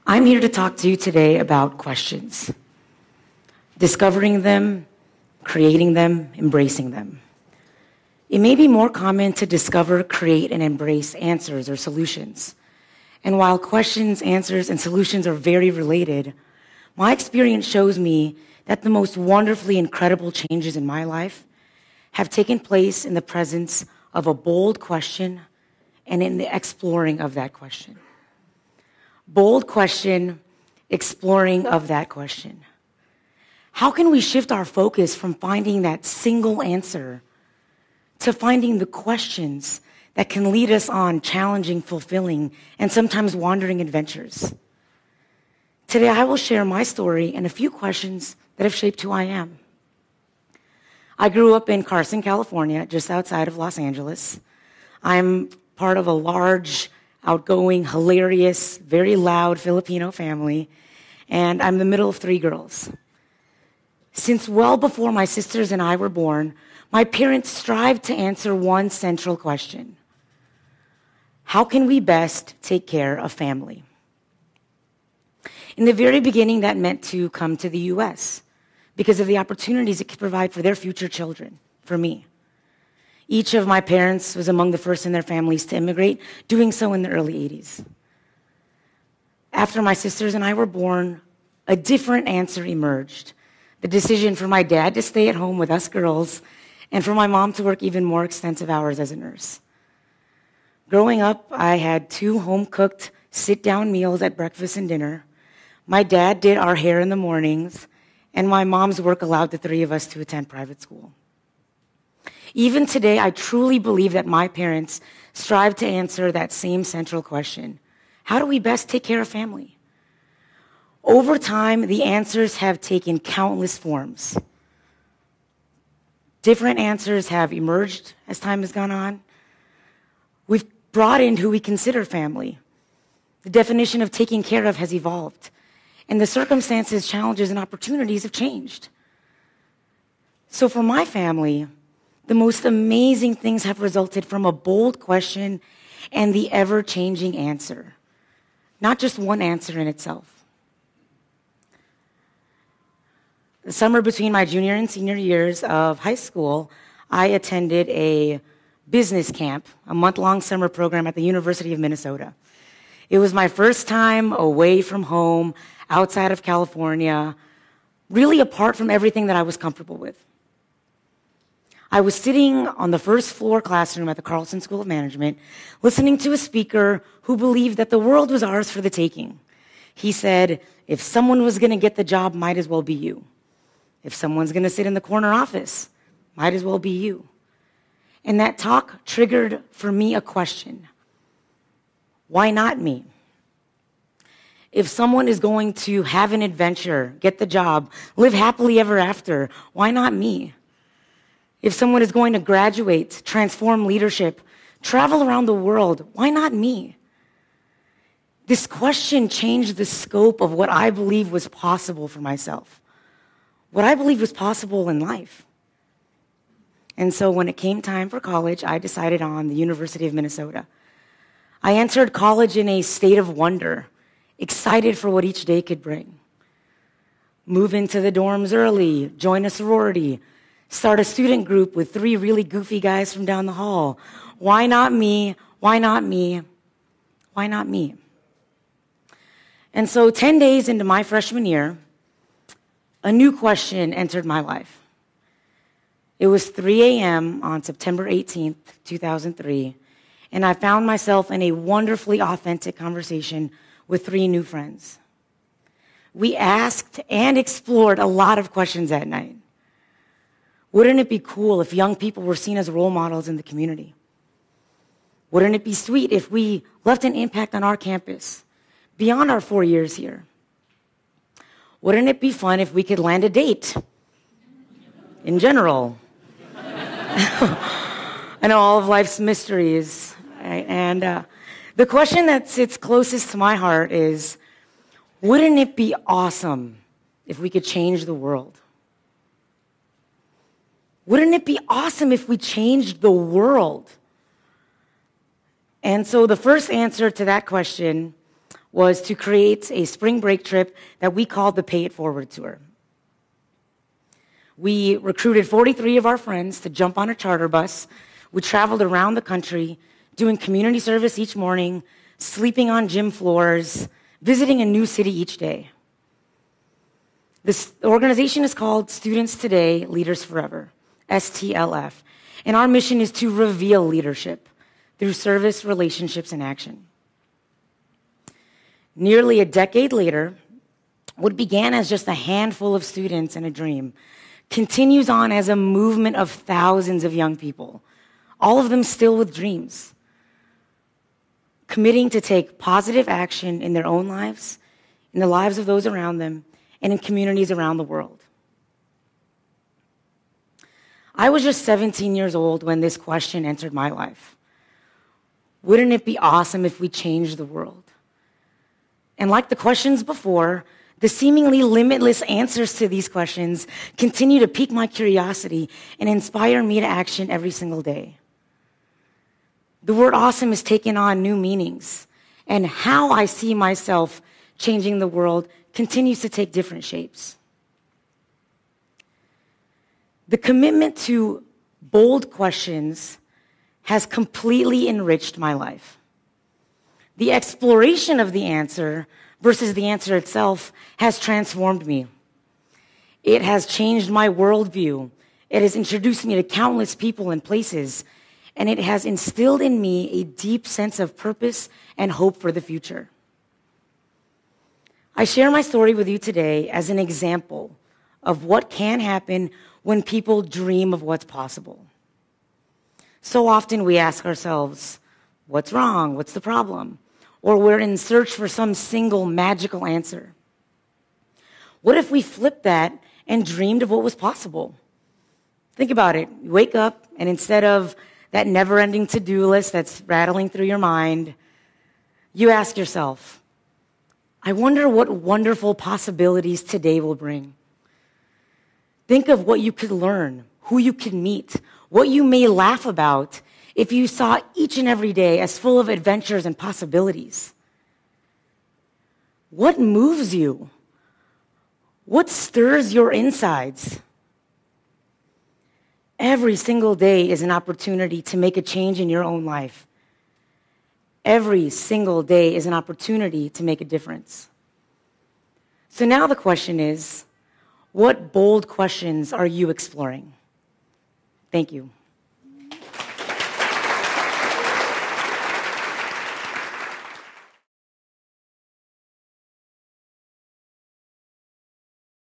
I'm here to talk to you today about questions. Discovering them, creating them, embracing them. It may be more common to discover, create, and embrace answers or solutions. And while questions, answers, and solutions are very related, my experience shows me that the most wonderfully incredible changes in my life have taken place in the presence of a bold question and in the exploring of that question. Bold question, exploring of that question. How can we shift our focus from finding that single answer to finding the questions that can lead us on challenging, fulfilling, and sometimes wandering adventures? Today, I will share my story and a few questions that have shaped who I am. I grew up in Carson, California, just outside of Los Angeles. I'm part of a large, outgoing, hilarious, very loud Filipino family, and I'm the middle of 3 girls. Since well before my sisters and I were born, my parents strived to answer one central question: how can we best take care of family? In the very beginning, that meant to come to the U.S. because of the opportunities it could provide for their future children, for me. Each of my parents was among the first in their families to immigrate, doing so in the early 80s. After my sisters and I were born, a different answer emerged. The decision for my dad to stay at home with us girls and for my mom to work even more extensive hours as a nurse. Growing up, I had 2 home-cooked, sit-down meals at breakfast and dinner. My dad did our hair in the mornings, and my mom's work allowed the 3 of us to attend private school. Even today, I truly believe that my parents strive to answer that same central question: how do we best take care of family? Over time, the answers have taken countless forms. Different answers have emerged as time has gone on. We've broadened who we consider family. The definition of taking care of has evolved, and the circumstances, challenges, and opportunities have changed. So for my family, the most amazing things have resulted from a bold question and the ever-changing answer, not just one answer in itself. The summer between my junior and senior years of high school, I attended a business camp, a month-long summer program at the University of Minnesota. It was my first time away from home, outside of California, really apart from everything that I was comfortable with. I was sitting on the first floor classroom at the Carlson School of Management, listening to a speaker who believed that the world was ours for the taking. He said, if someone was going to get the job, might as well be you. If someone's going to sit in the corner office, might as well be you. And that talk triggered for me a question: why not me? If someone is going to have an adventure, get the job, live happily ever after, why not me? If someone is going to graduate, transform leadership, travel around the world, why not me? This question changed the scope of what I believed was possible for myself, what I believed was possible in life. And so when it came time for college, I decided on the University of Minnesota. I entered college in a state of wonder, excited for what each day could bring. Move into the dorms early, join a sorority, start a student group with 3 really goofy guys from down the hall. Why not me? Why not me? Why not me? And so 10 days into my freshman year, a new question entered my life. It was 3 a.m. on September 18th, 2003, and I found myself in a wonderfully authentic conversation with 3 new friends. We asked and explored a lot of questions that night. Wouldn't it be cool if young people were seen as role models in the community? Wouldn't it be sweet if we left an impact on our campus beyond our 4 years here? Wouldn't it be fun if we could land a date? In general. I know all of life's mysteries. Right? And the question that sits closest to my heart is, wouldn't it be awesome if we could change the world? Wouldn't it be awesome if we changed the world? And so the first answer to that question was to create a spring break trip that we called the Pay It Forward Tour. We recruited 43 of our friends to jump on a charter bus. We traveled around the country, doing community service each morning, sleeping on gym floors, visiting a new city each day. This organization is called Students Today, Leaders Forever, STLF, and our mission is to reveal leadership through service, relationships, and action. Nearly a decade later, what began as just a handful of students and a dream continues on as a movement of thousands of young people, all of them still with dreams, committing to take positive action in their own lives, in the lives of those around them, and in communities around the world. I was just 17 years old when this question entered my life. Wouldn't it be awesome if we changed the world? And like the questions before, the seemingly limitless answers to these questions continue to pique my curiosity and inspire me to action every single day. The word awesome has taken on new meanings, and how I see myself changing the world continues to take different shapes. The commitment to bold questions has completely enriched my life. The exploration of the answer versus the answer itself has transformed me. It has changed my worldview. It has introduced me to countless people and places, and it has instilled in me a deep sense of purpose and hope for the future. I share my story with you today as an example of what can happen when people dream of what's possible. So often we ask ourselves, what's wrong? What's the problem? Or we're in search for some single magical answer. What if we flipped that and dreamed of what was possible? Think about it. You wake up, and instead of that never-ending to-do list that's rattling through your mind, you ask yourself, I wonder what wonderful possibilities today will bring. Think of what you could learn, who you could meet, what you may laugh about if you saw each and every day as full of adventures and possibilities. What moves you? What stirs your insides? Every single day is an opportunity to make a change in your own life. Every single day is an opportunity to make a difference. So now the question is, what bold questions are you exploring? Thank you.